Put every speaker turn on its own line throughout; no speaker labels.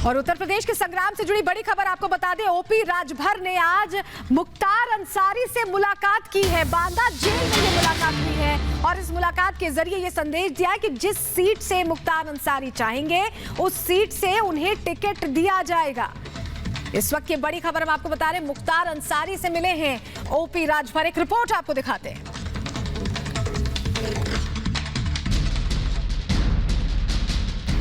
और उत्तर प्रदेश के संग्राम से जुड़ी बड़ी खबर आपको बता दें, ओपी राजभर ने आज मुख्तार अंसारी से मुलाकात की है। बांदा जेल में ये मुलाकात की है और इस मुलाकात के जरिए ये संदेश दिया है कि जिस सीट से मुख्तार अंसारी चाहेंगे उस सीट से उन्हें टिकट दिया जाएगा। इस वक्त की बड़ी खबर हम आपको बता रहे हैं, मुख्तार अंसारी से मिले हैं ओपी राजभर। एक रिपोर्ट आपको दिखाते हैं।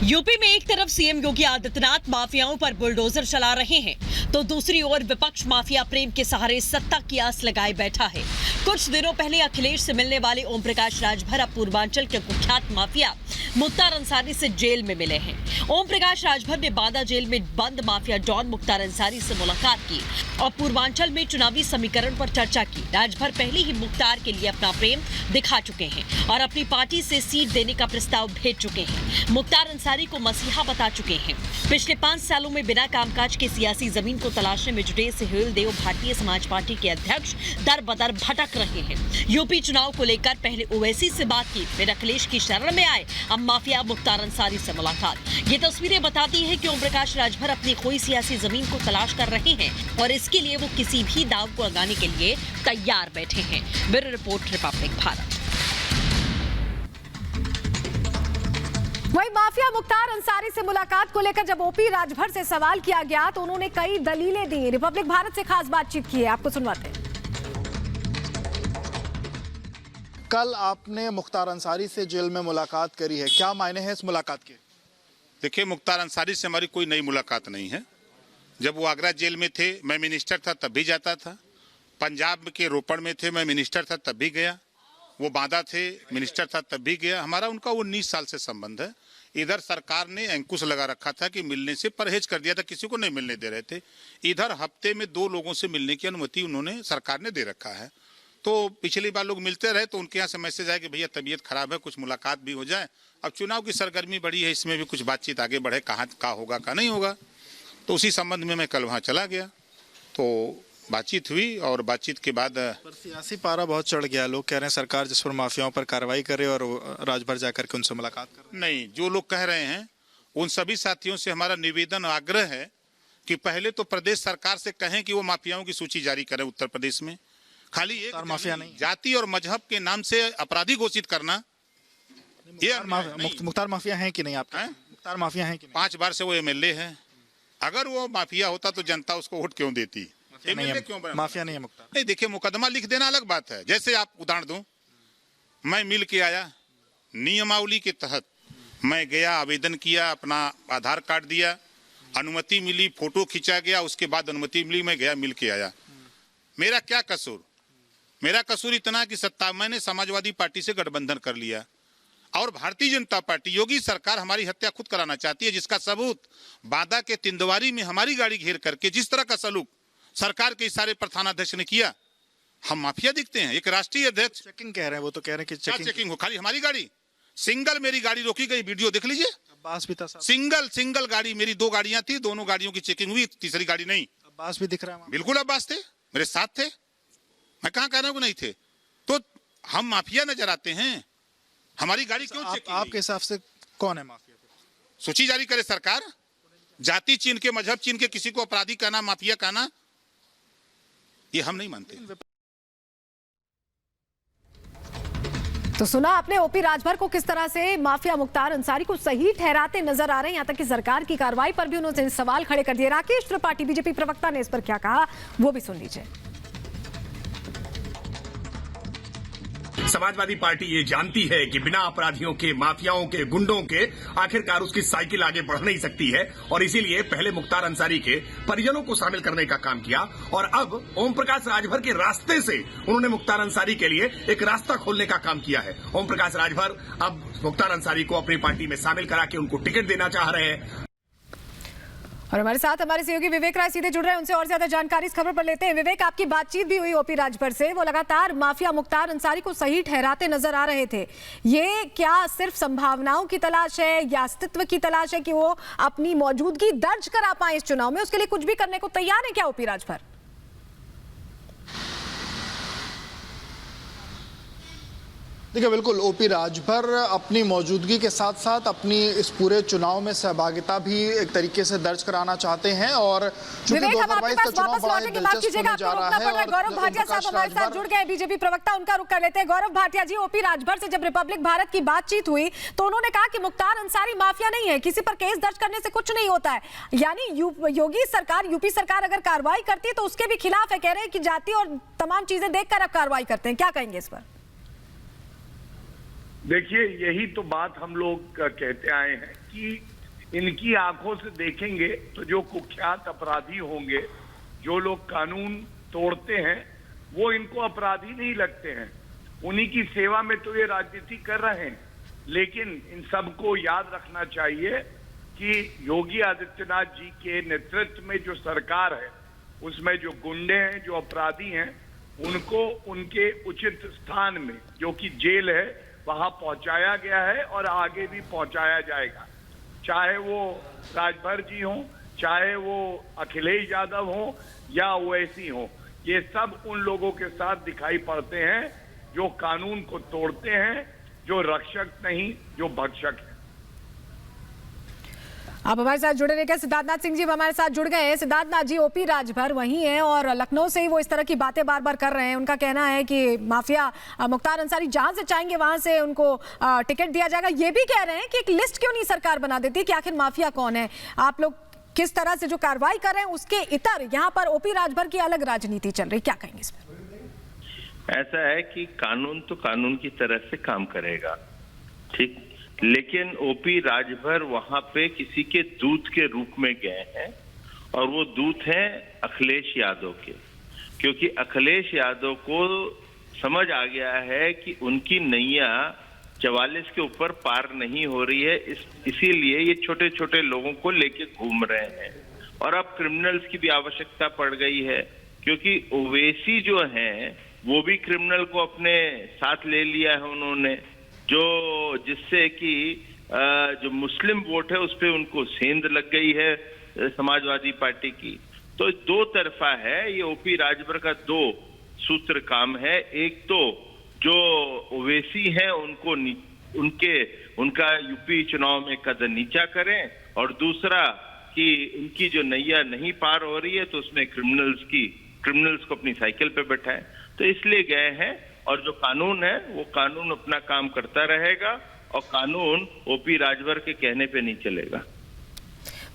यूपी में एक तरफ सीएम योगी आदित्यनाथ माफियाओं पर बुलडोजर चला रहे हैं तो दूसरी ओर विपक्ष माफिया प्रेम के सहारे सत्ता की आस लगाए बैठा है। कुछ दिनों पहले अखिलेश से मिलने वाले ओम प्रकाश राजभर अब पूर्वांचल के कुख्यात माफिया मुख्तार अंसारी से जेल में मिले हैं। ओम प्रकाश राजभर ने बांदा जेल में बंद माफिया डॉन मुख्तार अंसारी से मुलाकात की और पूर्वांचल में चुनावी समीकरण पर चर्चा की। राजभर पहले ही मुख्तार के लिए अपना प्रेम दिखा चुके हैं और अपनी पार्टी से सीट देने का प्रस्ताव भेज चुके हैं। मुख्तार अंसारी को मसीहा बता चुके हैं। पिछले 5 सालों में बिना कामकाज के सियासी जमीन को तलाशने में जुटे सुहेल देव भारतीय समाज पार्टी के अध्यक्ष दर बदर भटक रहे हैं। यूपी चुनाव को लेकर पहले ओवैसी से बात की, फिर अखिलेश की शरण में आए, अब माफिया मुख्तार अंसारी से मुलाकात। ये तस्वीरें बताती है कि ओम प्रकाश राजभर अपनी खोई सियासी जमीन को तलाश कर रहे हैं और इसके लिए वो किसी भी दाव को लगाने के लिए तैयार बैठे हैं। Bureau report, Republic Bharat.
वहीं माफिया मुख्तार अंसारी से मुलाकात को लेकर जब ओपी राजभर से सवाल किया गया तो उन्होंने कई दलीलें दी। रिपब्लिक भारत से खास बातचीत की है, आपको सुनवाते हैं।
कल आपने मुख्तार अंसारी से जेल में मुलाकात करी है, क्या मायने हैं इस मुलाकात के?
देखिए, मुख्तार अंसारी से हमारी कोई नई मुलाकात नहीं है। जब वो आगरा जेल में थे, मैं मिनिस्टर था तब भी जाता था। पंजाब के रोपड़ में थे, मैं मिनिस्टर था तब भी गया। वो बांदा थे, मिनिस्टर था तब भी गया। हमारा उनका 19 साल से संबंध है। इधर सरकार ने अंकुश लगा रखा था कि मिलने से परहेज कर दिया था, किसी को नहीं मिलने दे रहे थे। इधर हफ्ते में 2 लोगों से मिलने की अनुमति उन्होंने सरकार ने दे रखा है। तो पिछली बार लोग मिलते रहे तो उनके यहाँ से मैसेज आया कि भैया तबीयत खराब है, कुछ मुलाकात भी हो जाए। अब चुनाव की सरगर्मी बढ़ी है, इसमें भी कुछ बातचीत आगे बढ़े, कहाँ का होगा का नहीं होगा। तो उसी संबंध में मैं कल वहाँ चला गया, तो बातचीत हुई और बातचीत के बाद
पर सियासी पारा बहुत चढ़ गया। लोग कह रहे हैं सरकार जिस पर माफियाओं पर कार्रवाई करे और राजभर जाकर के उनसे मुलाकात करे।
नहीं, जो लोग कह रहे हैं उन सभी साथियों से हमारा निवेदन आग्रह है कि पहले तो प्रदेश सरकार से कहें कि वो माफियाओं की सूची जारी करे उत्तर प्रदेश में। खाली एक
माफिया नहीं,
जाति और मजहब के नाम से अपराधी घोषित करना। ये
मुख्तार माफिया है कि नहीं? आप मुख्तार माफिया है कि नहीं?
5 बार से वो एमएलए है। अगर वो माफिया होता तो जनता उसको वोट क्यों देती?
माफिया नहीं है मुख्तार।
नहीं, देखिए, मुकदमा लिख देना अलग बात है। जैसे आप उदाहरण दूं, मैं मिल के आया, नियमावली के तहत मैं गया, आवेदन किया, अपना आधार कार्ड दिया, अनुमति मिली, फोटो खींचा गया, उसके बाद अनुमति मिली, मैं गया, मिल के आया। मेरा क्या कसूर? मेरा कसूर इतना कि मैंने समाजवादी पार्टी से गठबंधन कर लिया और भारतीय जनता पार्टी, योगी सरकार हमारी हत्या खुद कराना चाहती है, जिसका सबूत बांदा के तिंदवारी में हमारी गाड़ी घेर करके जिस तरह का सलूक सरकार के इशारे पर थानाध्यक्ष ने किया। हम माफिया दिखते हैं? एक राष्ट्रीय अध्यक्ष
चेकिंग कह रहे हैं, वो तो कह रहे हैं कि
चेकिंग हो, खाली हमारी गाड़ी सिंगल मेरी गाड़ी रोकी गई, वीडियो देख लीजिए।
अब्बास भी था,
सिंगल गाड़ी, मेरी 2 गाड़ियां थी, दोनों गाड़ियों की चेकिंग हुई, तीसरी गाड़ी नहीं।
अब्बास भी दिख रहा है?
बिल्कुल अब्बास थे, मेरे साथ थे। मैं कहाँ कह रहा हूँ नहीं थे? तो हम माफिया नजर आते हैं? हमारी गाड़ी क्यों चेकिंग?
आपके हिसाब से कौन है माफिया?
सूची जारी करे सरकार। जाति चीन के, मजहब चीन के किसी को अपराधी कहना, माफिया कहना, ये हम नहीं मानते।
तो सुना आपने ओपी राजभर को किस तरह से माफिया मुख्तार अंसारी को सही ठहराते नजर आ रहे हैं। यहाँ तक कि सरकार की कार्रवाई पर भी उन्होंने सवाल खड़े कर दिए। राकेश त्रिपाठी बीजेपी प्रवक्ता ने इस पर क्या कहा, वो भी सुन लीजिए।
समाजवादी पार्टी ये जानती है कि बिना अपराधियों के, माफियाओं के, गुंडों के आखिरकार उसकी साइकिल आगे बढ़ नहीं सकती है और इसीलिए पहले मुख्तार अंसारी के परिजनों को शामिल करने का काम किया और अब ओम प्रकाश राजभर के रास्ते से उन्होंने मुख्तार अंसारी के लिए एक रास्ता खोलने का काम किया है। ओम प्रकाश राजभर अब मुख्तार अंसारी को अपनी पार्टी में शामिल करा के उनको टिकट देना चाह रहे हैं।
और हमारे साथ हमारे सहयोगी विवेक राय सीधे जुड़ रहे हैं, उनसे और ज्यादा जानकारी इस खबर पर लेते हैं। विवेक, आपकी बातचीत भी हुई ओपी राजभर से, वो लगातार माफिया मुख्तार अंसारी को सही ठहराते नजर आ रहे थे। ये क्या सिर्फ संभावनाओं की तलाश है या अस्तित्व की तलाश है कि वो अपनी मौजूदगी दर्ज करा पाए इस चुनाव में? उसके लिए कुछ भी करने को तैयार है क्या ओपी राजभर?
देखिए बिल्कुल ओपी राजभर अपनी मौजूदगी के साथ साथ अपनी इस पूरे चुनाव में सहभागिता भी एक तरीके से दर्ज कराना चाहते हैं और चूंकि
विवेक, हम आपके
2022 का
पास
चुनाव
वापस
बड़ा
लौटने की बात कीजिएगा,
दिलचस्प होने जा
आपको
रहा
रोकना
है।
पड़ रहा है। गौरव भाटिया साहब हमारे साथ जुड़ गए, बीजेपी प्रवक्ता, उनका रुख कर लेते हैं। गौरव भाटिया जी, ओपी राजभर से जब रिपब्लिक भारत की बातचीत हुई तो उन्होंने कहा कि मुख्तार अंसारी माफिया नहीं है, किसी पर केस दर्ज करने से कुछ नहीं होता है। यानी योगी सरकार, यूपी सरकार अगर कार्रवाई करती है तो उसके भी खिलाफ है, कह रहे हैं कि जाति और तमाम चीजें देखकर अब कार्रवाई करते हैं। क्या कहेंगे इस पर?
देखिए, यही तो बात हम लोग कहते आए हैं कि इनकी आंखों से देखेंगे तो जो कुख्यात अपराधी होंगे, जो लोग कानून तोड़ते हैं, वो इनको अपराधी नहीं लगते हैं। उन्हीं की सेवा में तो ये राजनीति कर रहे हैं। लेकिन इन सबको याद रखना चाहिए कि योगी आदित्यनाथ जी के नेतृत्व में जो सरकार है, उसमें जो गुंडे हैं, जो अपराधी हैं, उनको उनके उचित स्थान में, जो कि जेल है, वहां पहुंचाया गया है और आगे भी पहुंचाया जाएगा। चाहे वो राजभर जी हों, चाहे वो अखिलेश यादव हों या ओवैसी हों, ये सब उन लोगों के साथ दिखाई पड़ते हैं जो कानून को तोड़ते हैं, जो रक्षक नहीं, जो भक्षक है।
आप हमारे साथ जुड़े रहिए। सिद्धार्थनाथ सिंह जी हमारे साथ जुड़ गए हैं। सिद्धार्थनाथ जी, ओपी राजभर वही हैं और लखनऊ से ही वो इस तरह की बातें बार बार कर रहे हैं। उनका कहना है कि माफिया मुख्तार अंसारी जहां से चाहेंगे वहां से उनको टिकट दिया जाएगा। ये भी कह रहे हैं कि एक लिस्ट क्यों नहीं सरकार बना देती कि आखिर माफिया कौन है। आप लोग किस तरह से जो कार्रवाई कर रहे हैं उसके इतर यहाँ पर ओपी राजभर की अलग राजनीति चल रही, क्या कहेंगे इस पर?
ऐसा है कि कानून तो कानून की तरह से काम करेगा, ठीक, लेकिन ओपी राजभर वहां पे किसी के दूत के रूप में गए हैं और वो दूत हैं अखिलेश यादव के, क्योंकि अखिलेश यादव को समझ आ गया है कि उनकी नैया 44 के ऊपर पार नहीं हो रही है। इसीलिए ये छोटे छोटे लोगों को लेके घूम रहे हैं और अब क्रिमिनल्स की भी आवश्यकता पड़ गई है, क्योंकि ओवैसी जो हैं वो भी क्रिमिनल को अपने साथ ले लिया है उन्होंने, जो जिससे कि जो मुस्लिम वोट है उस पे उनको सेंध लग गई है समाजवादी पार्टी की। तो दो तरफा है ये। ओपी राजभर का दो सूत्र काम है। एक तो जो ओवैसी हैं उनको उनका यूपी चुनाव में कदम नीचा करें, और दूसरा कि उनकी जो नैया नहीं पार हो रही है तो उसमें क्रिमिनल्स को अपनी साइकिल पे बैठाएं। तो इसलिए गए हैं और जो कानून है वो कानून अपना काम करता रहेगा और कानून ओपी राजभर के कहने पे नहीं चलेगा।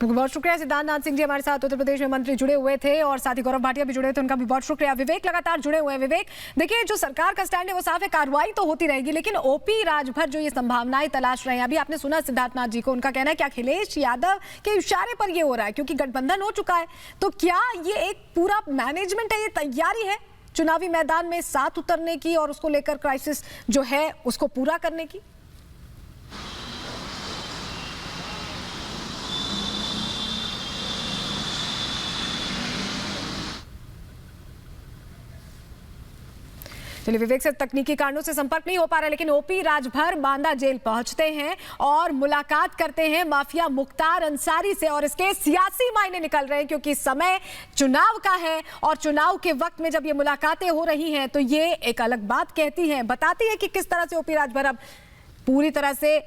बहुत शुक्रिया। सिद्धार्थनाथ सिंह जी हमारे साथ उत्तर प्रदेश में मंत्री जुड़े हुए थे और साथ ही गौरव भाटिया भी जुड़े थे, उनका भी बहुत शुक्रिया। विवेक लगातार जुड़े हुए हैं। विवेक, देखिए जो सरकार का स्टैंड है वो साफ है, कार्रवाई तो होती रहेगी, लेकिन ओपी राजभर जो ये संभावनाएं तलाश रहे हैं, अभी आपने सुना सिद्धार्थनाथ जी को, उनका कहना है कि अखिलेश यादव के इशारे पर ये हो रहा है क्योंकि गठबंधन हो चुका है। तो क्या ये एक पूरा मैनेजमेंट है, ये तैयारी है चुनावी मैदान में साथ उतरने की और उसको लेकर क्राइसिस जो है उसको पूरा करने की? चलिए, विवेक से तकनीकी कारणों से संपर्क नहीं हो पा रहा है, लेकिन ओपी राजभर बांदा जेल पहुंचते हैं और मुलाकात करते हैं माफिया मुख्तार अंसारी से, और इसके सियासी मायने निकल रहे हैं क्योंकि समय चुनाव का है और चुनाव के वक्त में जब ये मुलाकातें हो रही हैं तो ये एक अलग बात कहती है, बताती है कि किस तरह से ओपी राजभर अब पूरी तरह से